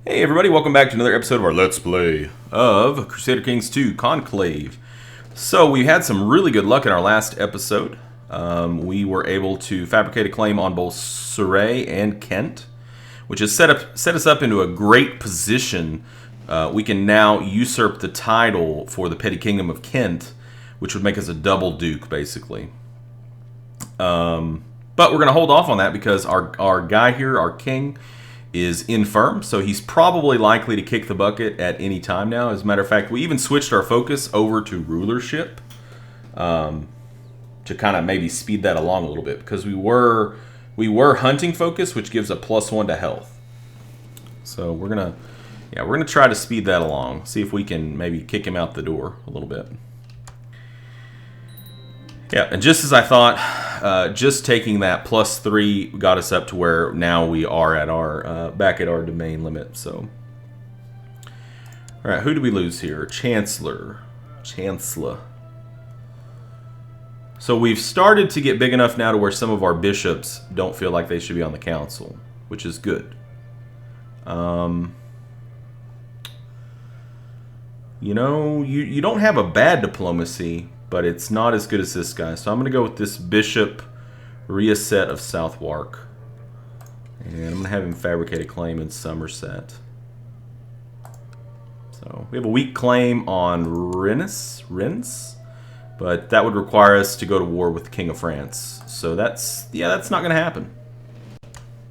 Hey everybody, welcome back to another episode of our Let's Play of Crusader Kings 2 Conclave. So we had some really good luck in our last episode. We were able to fabricate a claim on both Surrey and Kent, which has set us up into a great position. We can now usurp the title for the Petty Kingdom of Kent, which would make us a double duke, basically. But we're going to hold off on that because our guy here, our king, is infirm, so he's probably likely to kick the bucket at any time now. As a matter of fact, we even switched our focus over to rulership to kind of maybe speed that along a little bit, because we were hunting focus, which gives a +1 to health. So we're gonna try to speed that along, see if we can maybe kick him out the door a little bit. Yeah, and just as I thought, just taking that +3 got us up to where now we are at our back at our domain limit. So, all right, who do we lose here? Chancellor. So we've started to get big enough now to where some of our bishops don't feel like they should be on the council, which is good. You know, you don't have a bad diplomacy, but it's not as good as this guy. So I'm going to go with this Bishop Reset of Southwark. And I'm going to have him fabricate a claim in Somerset. So we have a weak claim on Rennes, but that would require us to go to war with the King of France. So that's not going to happen.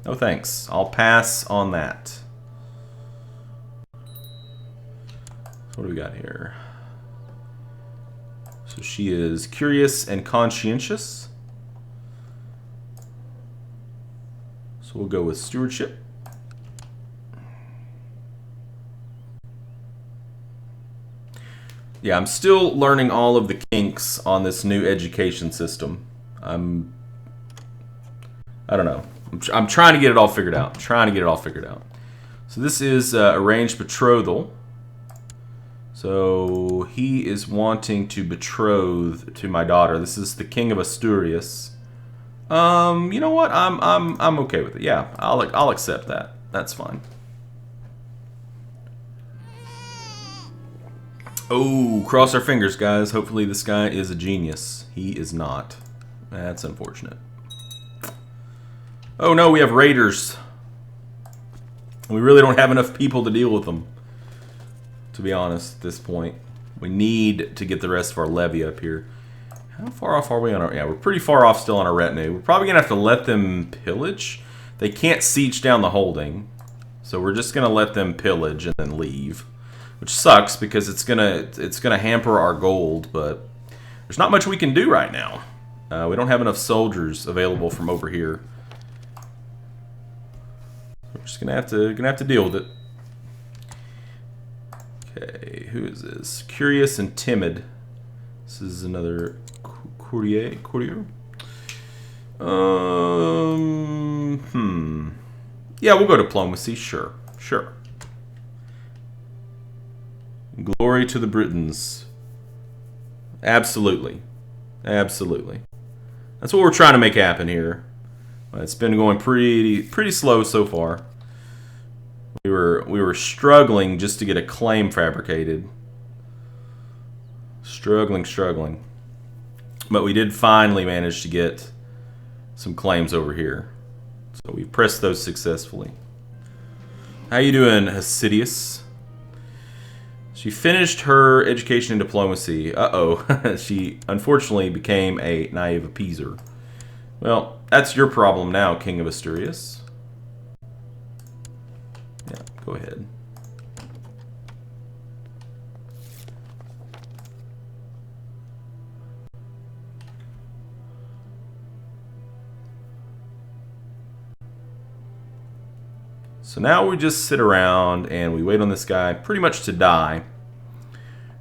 No thanks. I'll pass on that. So what do we got here? So she is curious and conscientious. So we'll go with stewardship. Yeah, I'm still learning all of the kinks on this new education system. I don't know. I'm trying to get it all figured out. So this is arranged betrothal. So he is wanting to betroth to my daughter. This is the King of Asturias. You know what? I'm okay with it. Yeah, I'll accept that. That's fine. Oh, cross our fingers, guys. Hopefully this guy is a genius. He is not. That's unfortunate. Oh no, we have raiders. We really don't have enough people to deal with them, to be honest, at this point. We need to get the rest of our levy up here. How far off are we on our... Yeah, we're pretty far off still on our retinue. We're probably going to have to let them pillage. They can't siege down the holding. So we're just going to let them pillage and then leave. Which sucks because it's gonna hamper our gold, but there's not much we can do right now. We don't have enough soldiers available from over here. We're just gonna have to deal with it. Okay, who is this? Curious and timid. This is another courier. Yeah, we'll go diplomacy. Sure. Glory to the Britons. Absolutely. That's what we're trying to make happen here. It's been going pretty slow so far. We were struggling just to get a claim fabricated. Struggling. But we did finally manage to get some claims over here. So we pressed those successfully. How you doing, Hasidius? She finished her education in diplomacy. Uh-oh. She unfortunately became a naive appeaser. Well, that's your problem now, King of Asturias. Yeah, go ahead. So now we just sit around and we wait on this guy pretty much to die.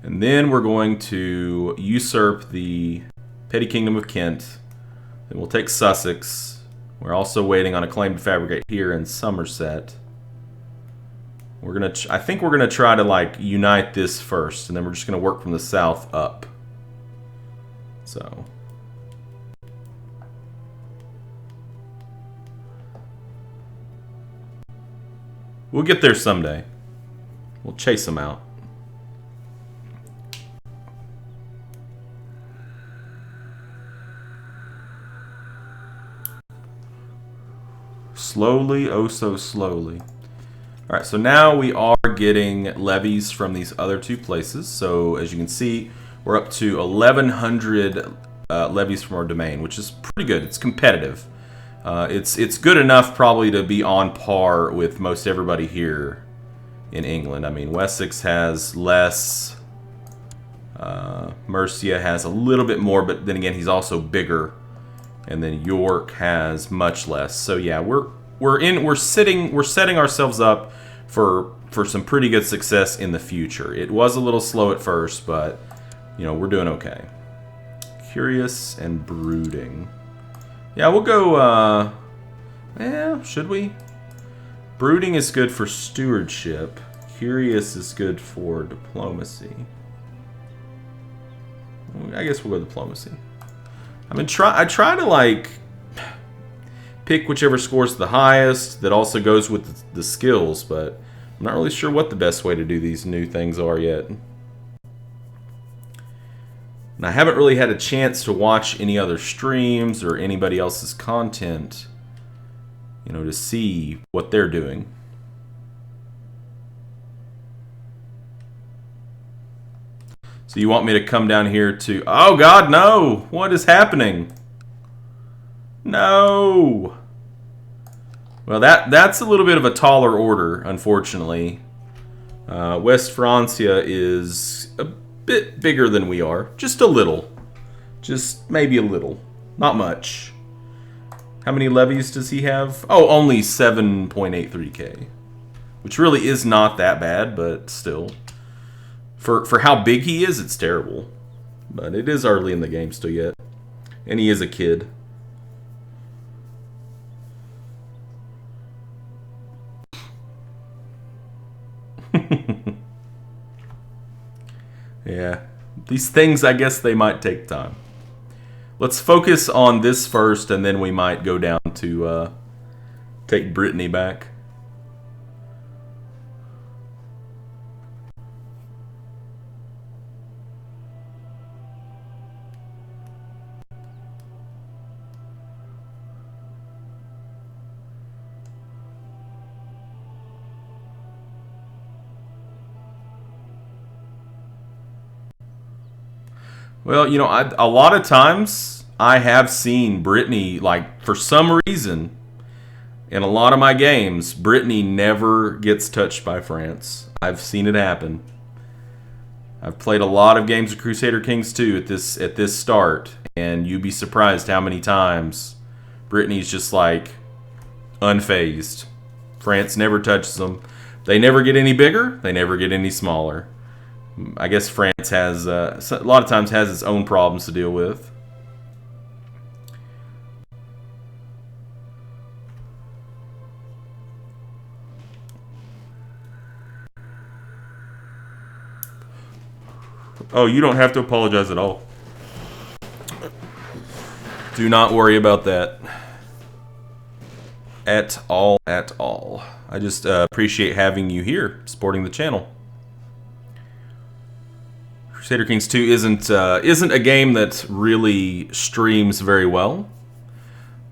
And then we're going to usurp the Petty Kingdom of Kent. Then we'll take Sussex. We're also waiting on a claim to fabricate here in Somerset. I think we're gonna try to like unite this first, and then we're just gonna work from the south up. So. We'll get there someday. We'll chase them out. Slowly, oh so slowly. Alright, so now we are getting levies from these other two places. So as you can see, we're up to 1,100 levies from our domain, which is pretty good. It's competitive. It's good enough probably to be on par with most everybody here in England. I mean, Wessex has less. Mercia has a little bit more, but then again, he's also bigger. And then York has much less. So yeah, we're setting ourselves up for some pretty good success in the future. It was a little slow at first, but you know, we're doing okay. Curious and brooding. Yeah, we'll go should we? Brooding is good for stewardship. Curious is good for diplomacy. I guess we'll go diplomacy. I try to like pick whichever scores the highest that also goes with the skills, but I'm not really sure what the best way to do these new things are yet. And I haven't really had a chance to watch any other streams or anybody else's content, you know, to see what they're doing. So you want me to come down here to... Oh, God, no! What is happening? No! Well, that's a little bit of a taller order, unfortunately. West Francia is a bit bigger than we are. Just a little. Just maybe a little. Not much. How many levies does he have? Oh, only 7.83k. Which really is not that bad, but still... For how big he is, it's terrible. But it is early in the game still yet. And he is a kid. Yeah. These things, I guess they might take time. Let's focus on this first, and then we might go down to take Brittany back. Well, you know, a lot of times I have seen Brittany, like, for some reason, in a lot of my games, Brittany never gets touched by France. I've seen it happen. I've played a lot of games of Crusader Kings 2 at this start, and you'd be surprised how many times Brittany's just, like, unfazed. France never touches them. They never get any bigger. They never get any smaller. I guess France has, a lot of times has its own problems to deal with. Oh, you don't have to apologize at all. Do not worry about that. At all, at all. I just appreciate having you here, supporting the channel. Crusader Kings 2 isn't a game that really streams very well,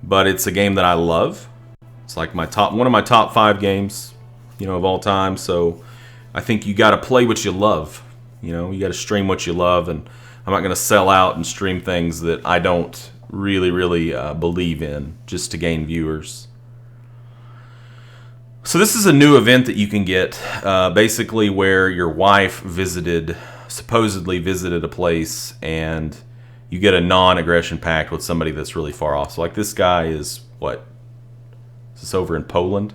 but it's a game that I love. It's like one of my top 5 games, you know, of all time. So I think you got to play what you love. You know, you got to stream what you love, and I'm not going to sell out and stream things that I don't really believe in just to gain viewers. So this is a new event that you can get, basically where your wife supposedly visited a place, and you get a non-aggression pact with somebody that's really far off. So like this guy is, what? Is this over in Poland?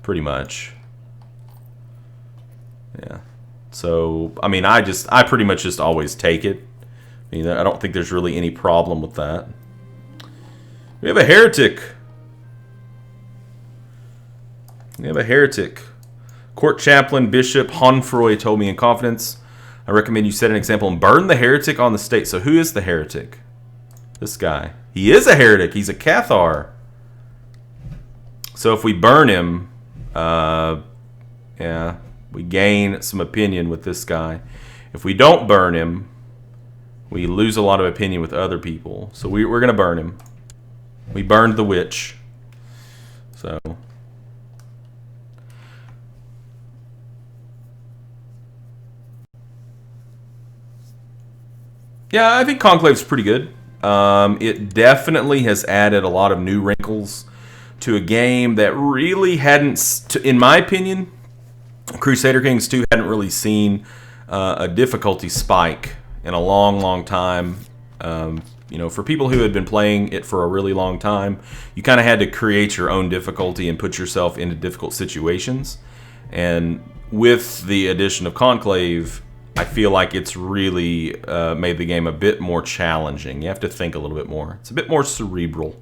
Pretty much. Yeah. So, I mean, I pretty much just always take it. I mean, I don't think there's really any problem with that. We have a heretic. We have a heretic. Court chaplain Bishop Honfroy told me in confidence, I recommend you set an example and burn the heretic on the stake. So who is the heretic? This guy. He is a heretic. He's a Cathar. So if we burn him, yeah, we gain some opinion with this guy. If we don't burn him, we lose a lot of opinion with other people. So we're going to burn him. We burned the witch. So... yeah, I think Conclave's pretty good. It definitely has added a lot of new wrinkles to a game that really hadn't, in my opinion, Crusader Kings 2 hadn't really seen a difficulty spike in a long, long time. You know, for people who had been playing it for a really long time, you kind of had to create your own difficulty and put yourself into difficult situations. And with the addition of Conclave, I feel like it's really made the game a bit more challenging. You have to think a little bit more. It's a bit more cerebral.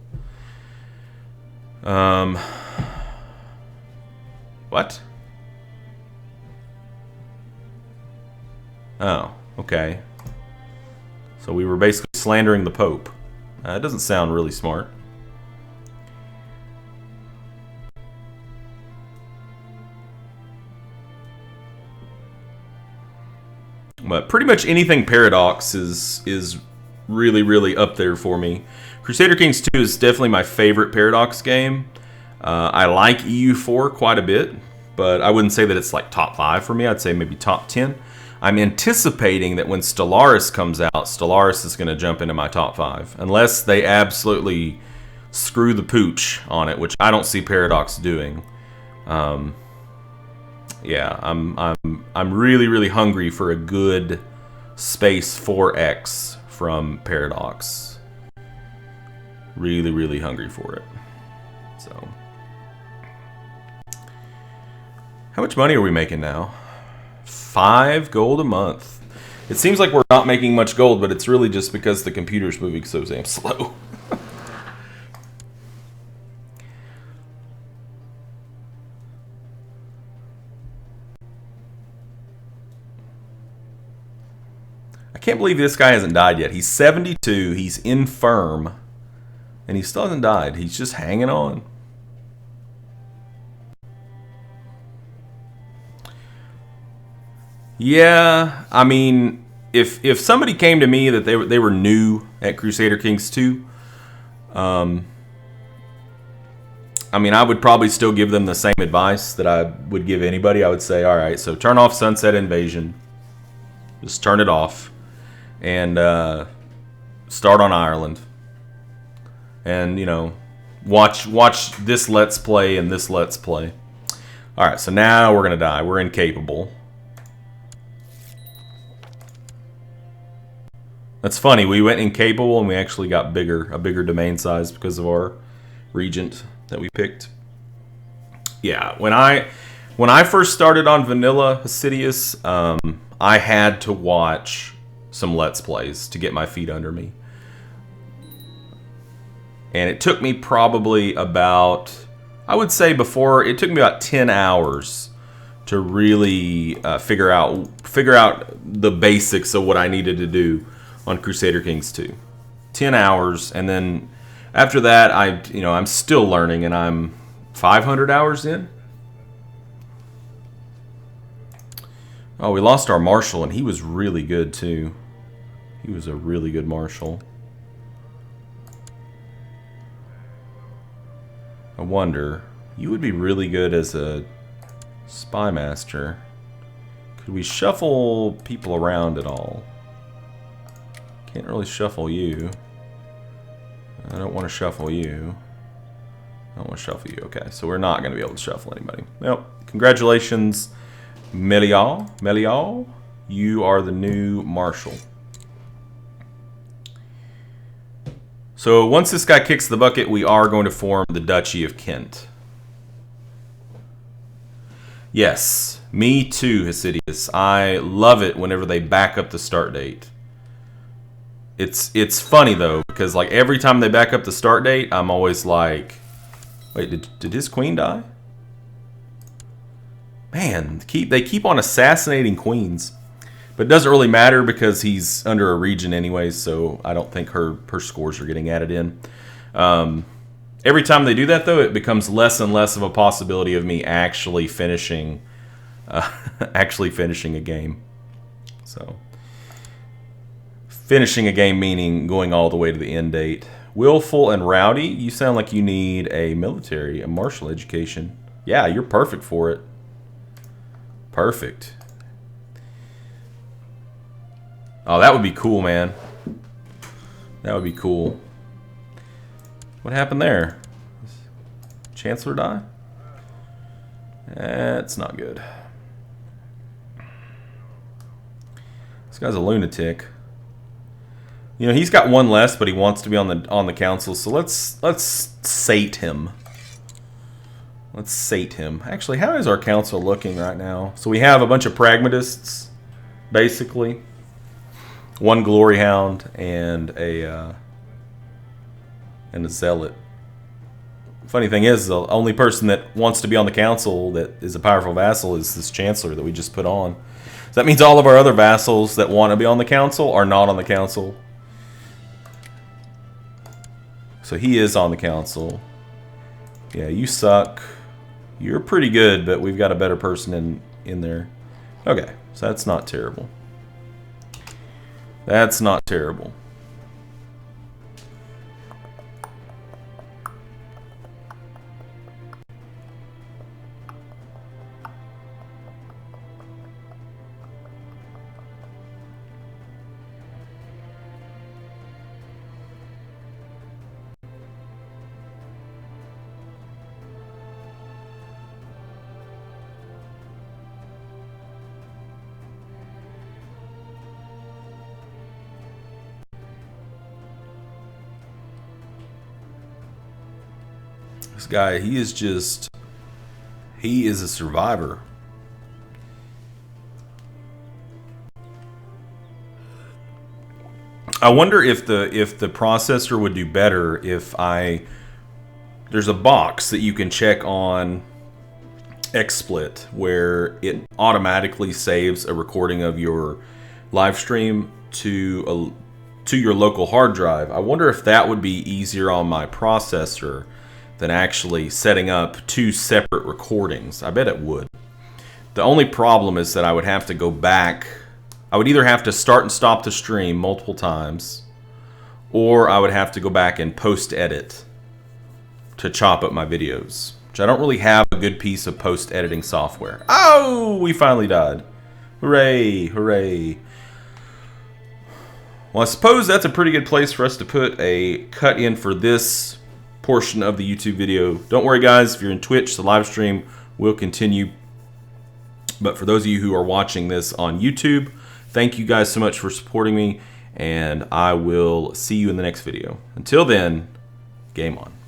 What? Oh, okay. So we were basically slandering the Pope. It doesn't sound really smart. But pretty much anything Paradox is really, really up there for me. Crusader Kings 2 is definitely my favorite Paradox game. I like EU4 quite a bit, but I wouldn't say that it's like top 5 for me. I'd say maybe top 10. I'm anticipating that when Stellaris comes out, Stellaris is going to jump into my top 5. Unless they absolutely screw the pooch on it, which I don't see Paradox doing. Yeah, I'm really, really hungry for a good Space 4X from Paradox. Really, really hungry for it. So, how much money are we making now? 5 gold a month. It seems like we're not making much gold, but it's really just because the computer's moving so damn slow. I can't believe this guy hasn't died yet. He's 72, he's infirm, and he still hasn't died. He's just hanging on. Yeah, I mean, if somebody came to me that they were new at Crusader Kings 2, I mean, I would probably still give them the same advice that I would give anybody. I would say, all right, so turn off Sunset Invasion. Just turn it off. And start on Ireland. And, you know, watch this Let's Play and this Let's Play. Alright, so now we're going to die. We're incapable. That's funny. We went incapable and we actually got a bigger domain size because of our regent that we picked. Yeah, when I first started on Vanilla Hasidius, I had to watch some Let's Plays to get my feet under me. And it took me probably about, I would say before, it took me about 10 hours to really figure out the basics of what I needed to do on Crusader Kings 2. 10 hours, and then after that, I'm still learning, and I'm 500 hours in. Oh, we lost our Marshal, and he was really good, too. He was a really good Marshal. I wonder, you would be really good as a Spy Master. Could we shuffle people around at all? Can't really shuffle you. I don't want to shuffle you. I don't want to shuffle you. Okay, so we're not going to be able to shuffle anybody. Well, congratulations, Melial. You are the new Marshal. So once this guy kicks the bucket, we are going to form the Duchy of Kent. Yes, me too, Hasidius. I love it whenever they back up the start date. It's funny though, because like every time they back up the start date, I'm always like, wait, did his queen die? Man, they keep on assassinating queens. But it doesn't really matter because he's under a region anyways, so I don't think her scores are getting added in. Every time they do that, though, it becomes less and less of a possibility of me actually finishing a game. So, finishing a game meaning going all the way to the end date. Willful and rowdy. You sound like you need a martial education. Yeah, you're perfect for it. Perfect. Oh, that would be cool, man. That would be cool. What happened there? Chancellor die? That's not good. This guy's a lunatic. You know, he's got one less, but he wants to be on the council. So let's sate him. Let's sate him. Actually, how is our council looking right now? So we have a bunch of pragmatists, basically. One glory hound and a zealot. Funny thing is, the only person that wants to be on the council that is a powerful vassal is this chancellor that we just put on. So that means all of our other vassals that want to be on the council are not on the council. So he is on the council. Yeah, you suck. You're pretty good, but we've got a better person in there. Okay, so that's not terrible. That's not terrible. This guy, he is a survivor. I wonder if the processor would do better if there's a box that you can check on XSplit where it automatically saves a recording of your live stream to your local hard drive. I wonder if that would be easier on my processor than actually setting up two separate recordings. I bet it would. The only problem is that I would have to go back. I would either have to start and stop the stream multiple times, or I would have to go back and post-edit to chop up my videos, which I don't really have a good piece of post-editing software. Oh, we finally died. Hooray, hooray. Well, I suppose that's a pretty good place for us to put a cut in for this portion of the YouTube video. Don't worry, guys, if you're in Twitch, the live stream will continue. But for those of you who are watching this on YouTube, thank you guys so much for supporting me, and I will see you in the next video. Until then, game on.